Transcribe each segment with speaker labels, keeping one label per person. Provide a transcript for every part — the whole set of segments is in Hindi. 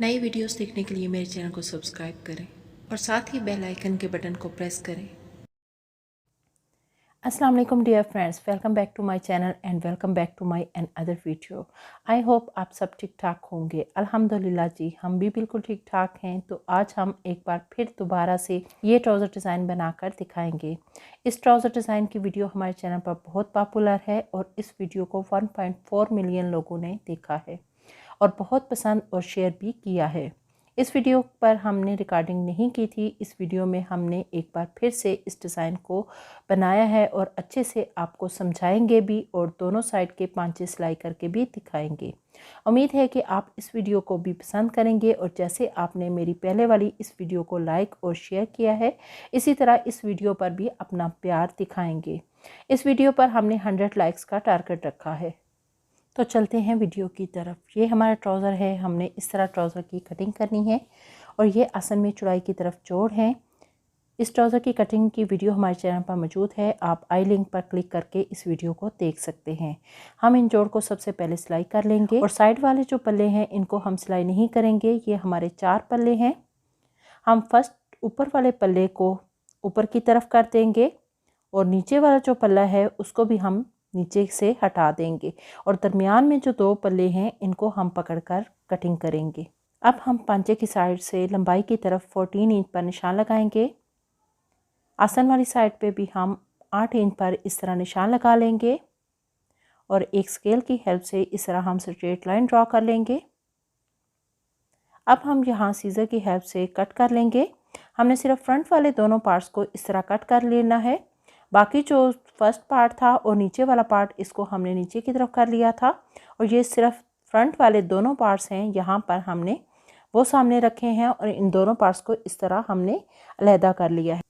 Speaker 1: नई वीडियोस देखने के लिए मेरे चैनल को सब्सक्राइब करें और साथ ही बेल आइकन के बटन को प्रेस करें।
Speaker 2: अस्सलाम वालेकुम dear friends, welcome back to my channel and welcome back to my other video. I hope आप सब ठीक ठाक होंगे। अल्हम्दुलिल्लाह जी, हम भी बिल्कुल ठीक ठाक हैं। तो आज हम एक बार फिर दोबारा से ये ट्राउज़र डिज़ाइन बनाकर दिखाएंगे। इस ट्राउज़र डिज़ाइन की वीडियो हमारे चैनल पर बहुत पॉपुलर है और इस वीडियो को 1.4 मिलियन लोगों ने देखा है और बहुत पसंद और शेयर भी किया है। इस वीडियो पर हमने रिकॉर्डिंग नहीं की थी। इस वीडियो में हमने एक बार फिर से इस डिज़ाइन को बनाया है और अच्छे से आपको समझाएंगे भी और दोनों साइड के पांचे सिलाई करके भी दिखाएंगे। उम्मीद है कि आप इस वीडियो को भी पसंद करेंगे और जैसे आपने मेरी पहले वाली इस वीडियो को लाइक और शेयर किया है, इसी तरह इस वीडियो पर भी अपना प्यार दिखाएंगे। इस वीडियो पर हमने 100 लाइक्स का टारगेट रखा है। तो चलते हैं वीडियो की तरफ। ये हमारा ट्राउज़र है। हमने इस तरह ट्राउज़र की कटिंग करनी है और ये आसन में चौड़ाई की तरफ जोड़ है। इस ट्राउज़र की कटिंग की वीडियो हमारे चैनल पर मौजूद है। आप आई लिंक पर क्लिक करके इस वीडियो को देख सकते हैं। हम इन जोड़ को सबसे पहले सिलाई कर लेंगे और साइड वाले जो पल्ले हैं इनको हम सिलाई नहीं करेंगे। ये हमारे 4 पल्ले हैं। हम फर्स्ट ऊपर वाले पल्ले को ऊपर की तरफ कर देंगे और नीचे वाला जो पल्ला है उसको भी हम नीचे से हटा देंगे और दरमियान में जो 2 पल्ले हैं इनको हम पकड़कर कटिंग करेंगे। अब हम पांचे की साइड से लंबाई की तरफ 14 इंच पर निशान लगाएंगे। आसन वाली साइड पे भी हम 8 इंच पर इस तरह निशान लगा लेंगे और एक स्केल की हेल्प से इस तरह हम स्ट्रेट लाइन ड्रॉ कर लेंगे। अब हम यहाँ सीज़र की हेल्प से कट कर लेंगे। हमने सिर्फ फ्रंट वाले दोनों पार्ट्स को इस तरह कट कर लेना है। बाकी जो फर्स्ट पार्ट था और नीचे वाला पार्ट इसको हमने नीचे की तरफ कर लिया था और ये सिर्फ फ्रंट वाले दोनों पार्ट्स हैं, यहाँ पर हमने वो सामने रखे हैं और इन दोनों पार्ट्स को इस तरह हमने अलहदा कर लिया है।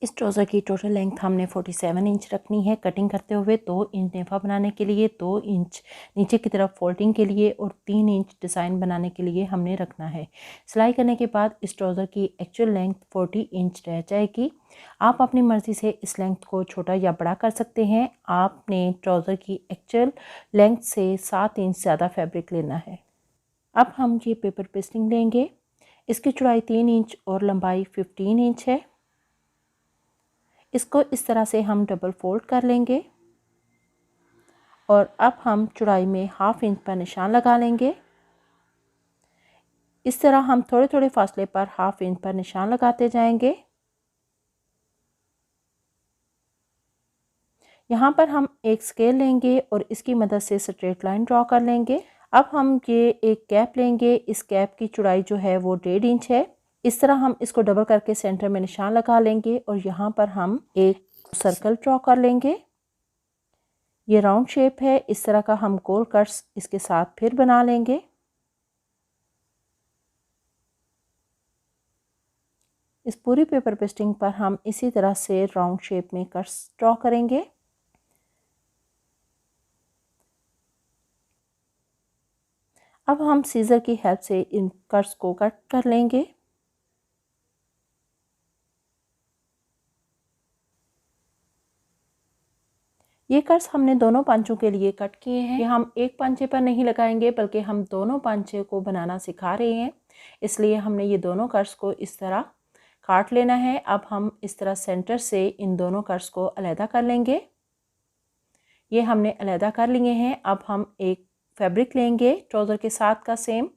Speaker 2: इस ट्राउज़र की टोटल लेंथ हमने 47 इंच रखनी है। कटिंग करते हुए 2 इंच नेफा बनाने के लिए, 2 इंच नीचे की तरफ फोल्डिंग के लिए और 3 इंच डिज़ाइन बनाने के लिए हमने रखना है। सिलाई करने के बाद इस ट्राउज़र की एक्चुअल लेंथ 40 इंच रह जाएगी। आप अपनी मर्ज़ी से इस लेंथ को छोटा या बड़ा कर सकते हैं। आपने ट्राउज़र की एक्चुअल लेंथ से 7 इंच ज़्यादा फैब्रिक लेना है। अब हम ये पेपर पेस्टिंग लेंगे। इसकी चौड़ाई 3 इंच और लंबाई 15 इंच है। इसको इस तरह से हम डबल फोल्ड कर लेंगे और अब हम चौड़ाई में 1/2 इंच पर निशान लगा लेंगे। इस तरह हम थोड़े थोड़े फासले पर 1/2 इंच पर निशान लगाते जाएंगे। यहाँ पर हम एक स्केल लेंगे और इसकी मदद से स्ट्रेट लाइन ड्रॉ कर लेंगे। अब हम ये एक कैप लेंगे। इस कैप की चौड़ाई जो है वो 1.5 इंच है। इस तरह हम इसको डबल करके सेंटर में निशान लगा लेंगे और यहाँ पर हम एक सर्कल ड्रॉ कर लेंगे। ये राउंड शेप है। इस तरह का हम गोल कट्स इसके साथ फिर बना लेंगे। इस पूरी पेपर पेस्टिंग पर हम इसी तरह से राउंड शेप में कट्स ड्रॉ करेंगे। अब हम सीजर की हेल्प से इन कट्स को कट कर लेंगे। ये कट्स हमने दोनों पांचों के लिए कट किए हैं। ये हम एक पांचे पर नहीं लगाएंगे बल्कि हम दोनों पांचे को बनाना सिखा रहे हैं, इसलिए हमने ये दोनों कट्स को इस तरह काट लेना है। अब हम इस तरह सेंटर से इन दोनों कट्स को अलहदा कर लेंगे। ये हमने अलहदा कर लिए हैं। अब हम एक फैब्रिक लेंगे ट्राउज़र के साथ का सेम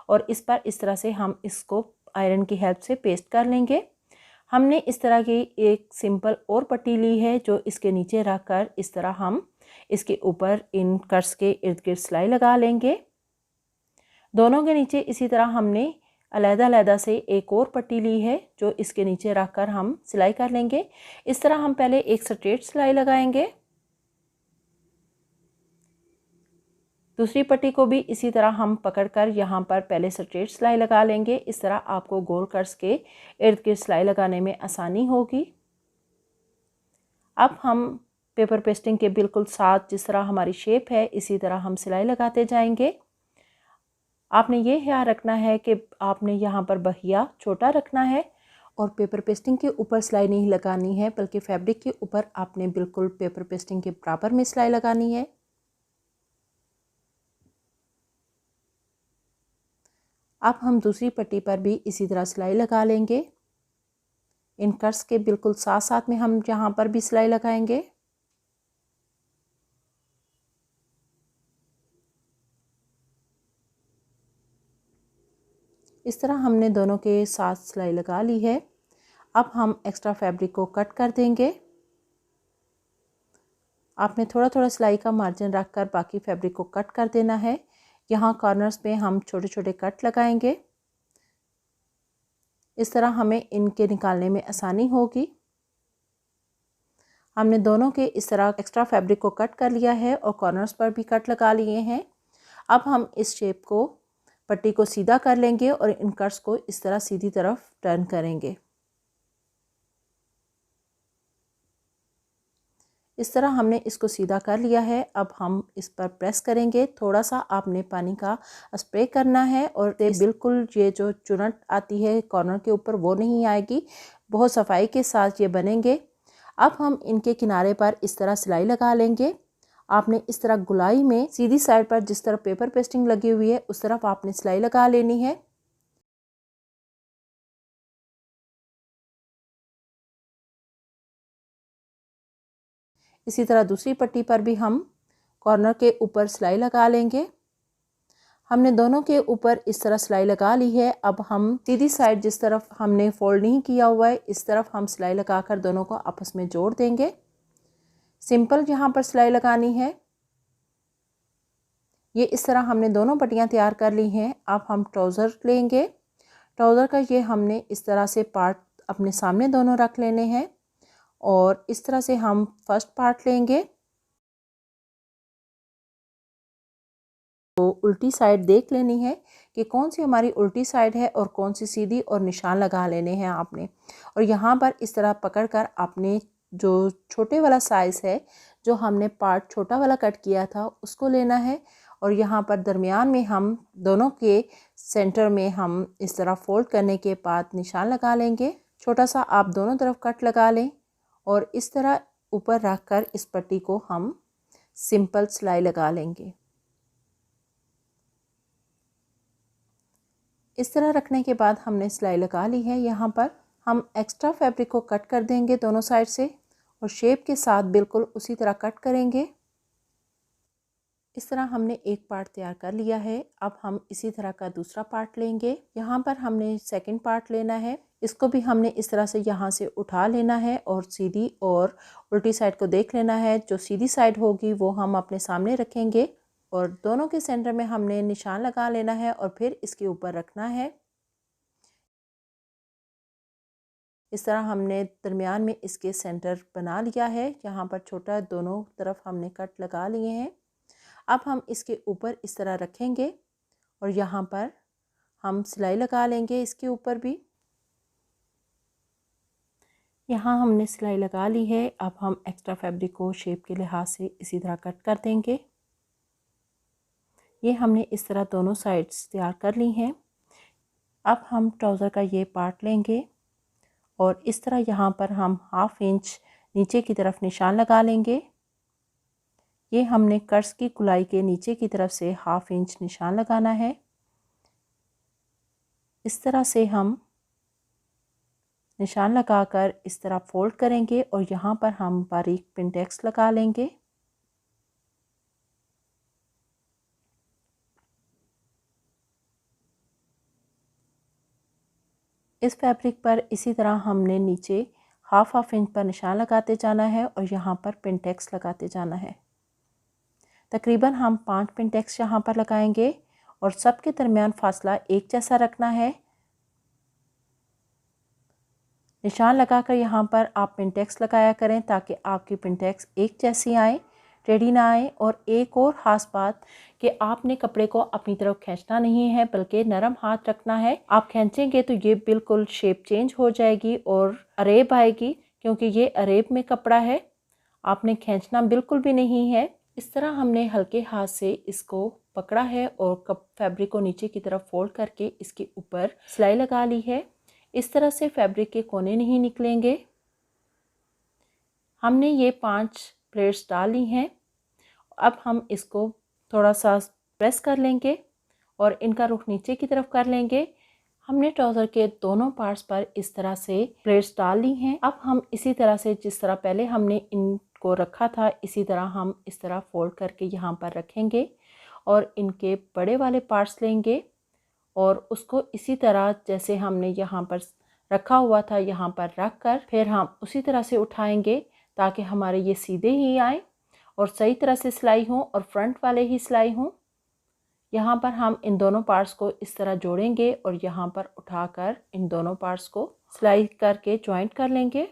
Speaker 2: और इस पर इस तरह से हम इसको आयरन की हेल्प से पेस्ट कर लेंगे। हमने इस तरह की एक सिंपल और पट्टी ली है जो इसके नीचे रख कर इस तरह हम इसके ऊपर इन कट्स के इर्द गिर्द सिलाई लगा लेंगे। दोनों के नीचे इसी तरह हमने अलहदा से एक और पट्टी ली है जो इसके नीचे रख कर हम सिलाई कर लेंगे। इस तरह हम पहले एक स्ट्रेट सिलाई लगाएंगे, दूसरी पट्टी को भी इसी तरह हम पकड़कर यहाँ पर पहले स्ट्रेट सिलाई लगा लेंगे। इस तरह आपको गोल कट्स के इर्द गिर्द सिलाई लगाने में आसानी होगी। अब हम पेपर पेस्टिंग के बिल्कुल साथ जिस तरह हमारी शेप है इसी तरह हम सिलाई लगाते जाएंगे। आपने ये ख्याल रखना है कि आपने यहाँ पर बहिया छोटा रखना है और पेपर पेस्टिंग के ऊपर सिलाई नहीं लगानी है बल्कि फैब्रिक के ऊपर आपने बिल्कुल पेपर पेस्टिंग के बराबर में सिलाई लगानी है। अब हम दूसरी पट्टी पर भी इसी तरह सिलाई लगा लेंगे। इन कट्स के बिल्कुल साथ साथ में हम यहाँ पर भी सिलाई लगाएंगे। इस तरह हमने दोनों के साथ सिलाई लगा ली है। अब हम एक्स्ट्रा फैब्रिक को कट कर देंगे। आपने थोड़ा थोड़ा सिलाई का मार्जिन रखकर बाकी फैब्रिक को कट कर देना है। यहाँ कॉर्नर्स में हम छोटे छोटे कट लगाएंगे। इस तरह हमें इनके निकालने में आसानी होगी। हमने दोनों के इस तरह एक्स्ट्रा फैब्रिक को कट कर लिया है और कॉर्नर्स पर भी कट लगा लिए हैं। अब हम इस शेप को पट्टी को सीधा कर लेंगे और इन कट्स को इस तरह सीधी तरफ टर्न करेंगे। इस तरह हमने इसको सीधा कर लिया है। अब हम इस पर प्रेस करेंगे। थोड़ा सा आपने पानी का स्प्रे करना है और बिल्कुल ये जो चुनट आती है कॉर्नर के ऊपर वो नहीं आएगी। बहुत सफाई के साथ ये बनेंगे। अब हम इनके किनारे पर इस तरह सिलाई लगा लेंगे। आपने इस तरह गुलाई में सीधी साइड पर जिस तरह पेपर पेस्टिंग लगी हुई है उस तरफ आपने सिलाई लगा लेनी है। इसी तरह दूसरी पट्टी पर भी हम कॉर्नर के ऊपर सिलाई लगा लेंगे। हमने दोनों के ऊपर इस तरह सिलाई लगा ली है। अब हम सीधी साइड जिस तरफ हमने फोल्ड नहीं किया हुआ है इस तरफ हम सिलाई लगाकर दोनों को आपस में जोड़ देंगे। सिंपल यहाँ पर सिलाई लगानी है। ये इस तरह हमने दोनों पट्टियाँ तैयार कर ली हैं। अब हम ट्राउज़र लेंगे। ट्राउज़र का ये हमने इस तरह से पार्ट अपने सामने दोनों रख लेने हैं और इस तरह से हम फर्स्ट पार्ट लेंगे। तो उल्टी साइड देख लेनी है कि कौन सी हमारी उल्टी साइड है और कौन सी सीधी, और निशान लगा लेने हैं आपने। और यहाँ पर इस तरह पकड़कर आपने जो छोटे वाला साइज़ है जो हमने पार्ट छोटा वाला कट किया था उसको लेना है और यहाँ पर दरमियान में हम दोनों के सेंटर में हम इस तरह फोल्ड करने के बाद निशान लगा लेंगे। छोटा सा आप दोनों तरफ कट लगा लें और इस तरह ऊपर रख कर इस पट्टी को हम सिंपल सिलाई लगा लेंगे। इस तरह रखने के बाद हमने सिलाई लगा ली है। यहाँ पर हम एक्स्ट्रा फैब्रिक को कट कर देंगे दोनों साइड से और शेप के साथ बिल्कुल उसी तरह कट करेंगे। इस तरह हमने एक पार्ट तैयार कर लिया है। अब हम इसी तरह का दूसरा पार्ट लेंगे। यहाँ पर हमने सेकंड पार्ट लेना है। इसको भी हमने इस तरह से यहाँ से उठा लेना है और सीधी और उल्टी साइड को देख लेना है। जो सीधी साइड होगी वो हम अपने सामने रखेंगे और दोनों के सेंटर में हमने निशान लगा लेना है और फिर इसके ऊपर रखना है। इस तरह हमने दरमियान में इसके सेंटर बना लिया है। यहाँ पर छोटा दोनों तरफ हमने कट लगा लिए हैं। अब हम इसके ऊपर इस तरह रखेंगे और यहाँ पर हम सिलाई लगा लेंगे इसके ऊपर भी। यहाँ हमने सिलाई लगा ली है। अब हम एक्स्ट्रा फैब्रिक को शेप के लिहाज से इसी तरह कट कर देंगे। ये हमने इस तरह दोनों साइड्स तैयार कर ली हैं। अब हम ट्राउज़र का ये पार्ट लेंगे और इस तरह यहाँ पर हम 1/2 इंच नीचे की तरफ निशान लगा लेंगे। ये हमने कट्स की गुलाई के नीचे की तरफ से 1/2 इंच निशान लगाना है। इस तरह से हम निशान लगाकर इस तरह फोल्ड करेंगे और यहाँ पर हम बारीक पिनटेक्स लगा लेंगे। इस फैब्रिक पर इसी तरह हमने नीचे 1/2 इंच पर निशान लगाते जाना है और यहाँ पर पिनटेक्स लगाते जाना है। तकरीबन हम 5 पिनटेक्स यहाँ पर लगाएंगे और सबके दरमियान फासला एक जैसा रखना है। निशान लगाकर यहाँ पर आप पिनटेक्स लगाया करें ताकि आपकी पिनटेक्स एक जैसी आए, टेढ़ी ना आए। और एक और ख़ास बात कि आपने कपड़े को अपनी तरफ खींचना नहीं है बल्कि नरम हाथ रखना है। आप खींचेंगे तो ये बिल्कुल शेप चेंज हो जाएगी और अरेब आएगी, क्योंकि ये अरेब में कपड़ा है। आपने खींचना बिल्कुल भी नहीं है। इस तरह हमने हल्के हाथ से इसको पकड़ा है और फैब्रिक को नीचे की तरफ फोल्ड करके इसके ऊपर सिलाई लगा ली है। इस तरह से फैब्रिक के कोने नहीं निकलेंगे। हमने ये 5 प्लेट्स डाल ली हैं। अब हम इसको थोड़ा सा प्रेस कर लेंगे और इनका रुख नीचे की तरफ कर लेंगे। हमने ट्राउज़र के दोनों पार्ट्स पर इस तरह से प्लेट्स डाल ली हैं। अब हम इसी तरह से जिस तरह पहले हमने इनको रखा था इसी तरह हम इस तरह फोल्ड करके यहाँ पर रखेंगे और इनके बड़े वाले पार्ट्स लेंगे और उसको इसी तरह जैसे हमने यहाँ पर रखा हुआ था यहाँ पर रख कर फिर हम उसी तरह से उठाएंगे ताकि हमारे ये सीधे ही आए और सही तरह से सिलाई हो और फ्रंट वाले ही सिलाई हो। यहाँ पर हम इन दोनों पार्ट्स को इस तरह जोड़ेंगे और यहाँ पर उठाकर इन दोनों पार्ट्स को सिलाई करके जॉइंट कर लेंगे।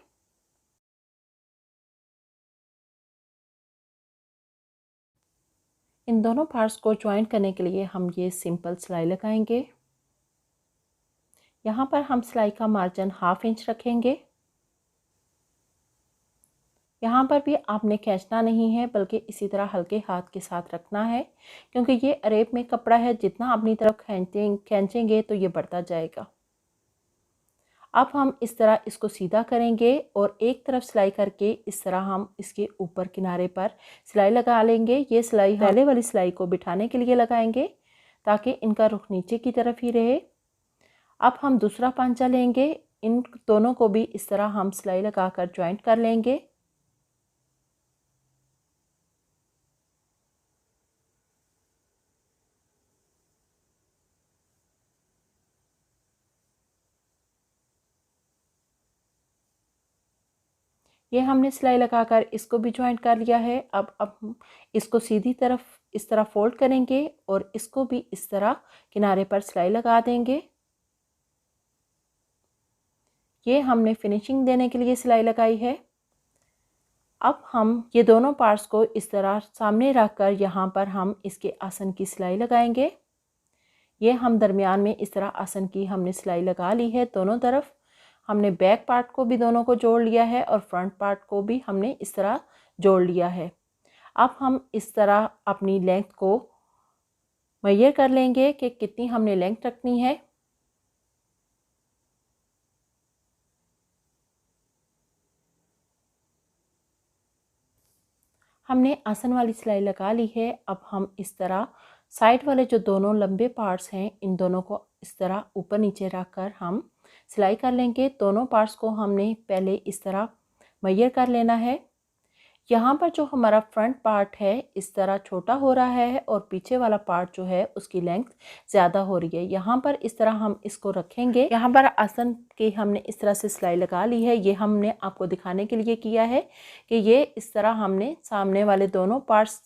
Speaker 2: इन दोनों पार्ट्स को जॉइंट करने के लिए हम ये सिंपल सिलाई लगाएंगे। यहाँ पर हम सिलाई का मार्जिन 1/2 इंच रखेंगे। यहाँ पर भी आपने खींचना नहीं है बल्कि इसी तरह हल्के हाथ के साथ रखना है क्योंकि ये अरेब में कपड़ा है, जितना अपनी तरफ खींचेंगे तो ये बढ़ता जाएगा। अब हम इस तरह इसको सीधा करेंगे और एक तरफ सिलाई करके इस तरह हम इसके ऊपर किनारे पर सिलाई लगा लेंगे। ये सिलाई पहले वाली सिलाई को बिठाने के लिए लगाएंगे ताकि इनका रुख नीचे की तरफ ही रहे। अब हम दूसरा पांचा लेंगे, इन दोनों को भी इस तरह हम सिलाई लगाकर जॉइंट कर लेंगे। ये हमने सिलाई लगाकर इसको भी जॉइंट कर लिया है। अब हम इसको सीधी तरफ इस तरह फोल्ड करेंगे और इसको भी इस तरह किनारे पर सिलाई लगा देंगे। ये हमने फिनिशिंग देने के लिए सिलाई लगाई है। अब हम ये दोनों पार्ट्स को इस तरह सामने रखकर यहाँ पर हम इसके आसन की सिलाई लगाएंगे। ये हम दरमियान में इस तरह आसन की हमने सिलाई लगा ली है। दोनों तरफ हमने बैक पार्ट को भी दोनों को जोड़ लिया है और फ्रंट पार्ट को भी हमने इस तरह जोड़ लिया है। अब हम इस तरह अपनी लेंथ को मेजर कर लेंगे कि कितनी हमने लेंथ रखनी है। हमने आसन वाली सिलाई लगा ली है। अब हम इस तरह साइड वाले जो दोनों लंबे पार्ट्स हैं इन दोनों को इस तरह ऊपर नीचे रख कर हम सिलाई कर लेंगे। दोनों पार्ट्स को हमने पहले इस तरह मेजर कर लेना है। यहाँ पर जो हमारा फ्रंट पार्ट है इस तरह छोटा हो रहा है और पीछे वाला पार्ट जो है उसकी लेंथ ज़्यादा हो रही है। यहाँ पर इस तरह हम इसको रखेंगे। यहाँ पर आसन की हमने इस तरह से सिलाई लगा ली है। ये हमने आपको दिखाने के लिए किया है कि ये इस तरह हमने सामने वाले दोनों पार्ट्स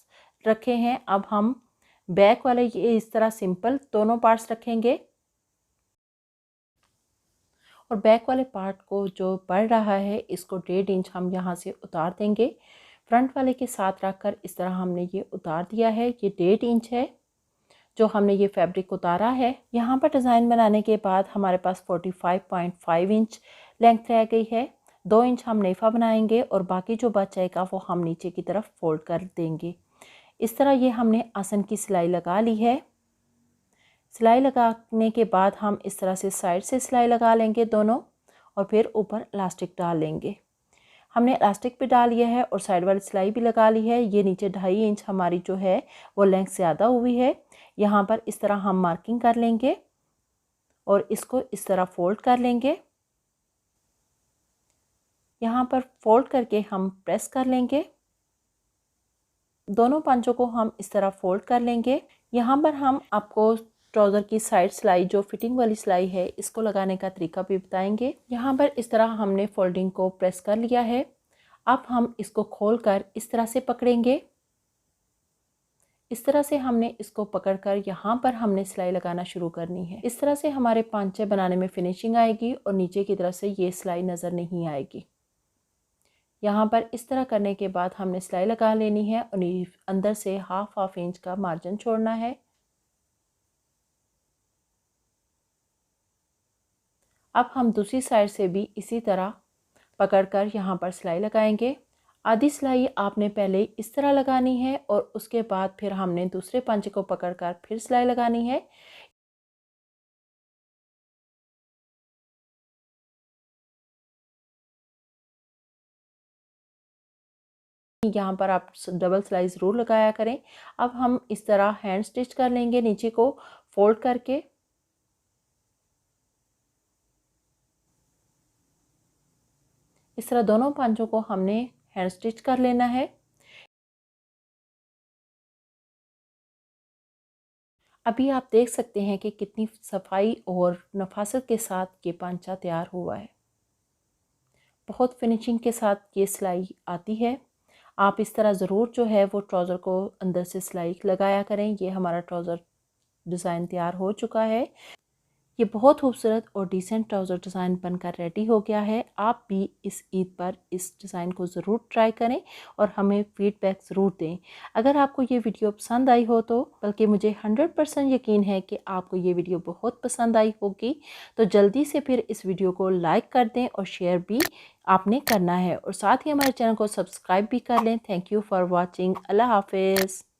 Speaker 2: रखे हैं। अब हम बैक वाले ये इस तरह सिंपल दोनों पार्ट्स रखेंगे और बैक वाले पार्ट को जो बढ़ रहा है इसको 1.5 इंच हम यहाँ से उतार देंगे। फ्रंट वाले के साथ रखकर इस तरह हमने ये उतार दिया है। ये 1.5 इंच है जो हमने ये फैब्रिक उतारा है। यहाँ पर डिज़ाइन बनाने के बाद हमारे पास 45.5 इंच लेंथ रह गई है। 2 इंच हम नेफा बनाएंगे और बाकी जो बच जाएगा वो हम नीचे की तरफ फोल्ड कर देंगे। इस तरह ये हमने आसन की सिलाई लगा ली है। सिलाई लगाने के बाद हम इस तरह से साइड से सिलाई लगा लेंगे दोनों और फिर ऊपर इलास्टिक डाल लेंगे। हमने इलास्टिक भी डाल लिया है और साइड वाली सिलाई भी लगा ली है। ये नीचे 2.5 इंच हमारी जो है वो लेंथ ज़्यादा हुई है। यहाँ पर इस तरह हम मार्किंग कर लेंगे और इसको इस तरह फोल्ड कर लेंगे। यहाँ पर फोल्ड करके हम प्रेस कर लेंगे। दोनों पंचों को हम इस तरह फोल्ड कर लेंगे। यहाँ पर हम आपको ट्राउज़र की साइड सिलाई जो फिटिंग वाली सिलाई है इसको लगाने का तरीका भी बताएंगे। यहाँ पर इस तरह हमने फोल्डिंग को प्रेस कर लिया है। अब हम इसको खोलकर इस तरह से पकड़ेंगे। इस तरह से हमने इसको पकड़कर यहाँ पर हमने सिलाई लगाना शुरू करनी है। इस तरह से हमारे पांचे बनाने में फिनिशिंग आएगी और नीचे की तरफ से ये सिलाई नज़र नहीं आएगी। यहाँ पर इस तरह करने के बाद हमने सिलाई लगा लेनी है और अंदर से हाफ इंच का मार्जिन छोड़ना है। अब हम दूसरी साइड से भी इसी तरह पकड़कर यहाँ पर सिलाई लगाएंगे। आधी सिलाई आपने पहले इस तरह लगानी है और उसके बाद फिर हमने दूसरे पंचे को पकड़कर फिर सिलाई लगानी है। यहाँ पर आप डबल सिलाई ज़रूर लगाया करें। अब हम इस तरह हैंड स्टिच कर लेंगे नीचे को फोल्ड करके इस तरह दोनों पंचों को हमने हैंड स्टिच कर लेना है। अभी आप देख सकते हैं कि कितनी सफाई और नफासत के साथ ये पांचा तैयार हुआ है। बहुत फिनिशिंग के साथ ये सिलाई आती है। आप इस तरह ज़रूर जो है वो ट्राउज़र को अंदर से सिलाई लगाया करें। ये हमारा ट्राउज़र डिज़ाइन तैयार हो चुका है। ये बहुत खूबसूरत और डिसेंट ट्राउज़र डिज़ाइन बनकर रेडी हो गया है। आप भी इस ईद पर इस डिज़ाइन को ज़रूर ट्राई करें और हमें फ़ीडबैक ज़रूर दें। अगर आपको ये वीडियो पसंद आई हो तो, बल्कि मुझे 100% यकीन है कि आपको ये वीडियो बहुत पसंद आई होगी, तो जल्दी से फिर इस वीडियो को लाइक कर दें और शेयर भी आपने करना है और साथ ही हमारे चैनल को सब्सक्राइब भी कर लें। Thank you for watching. अल्लाह हाफिज़।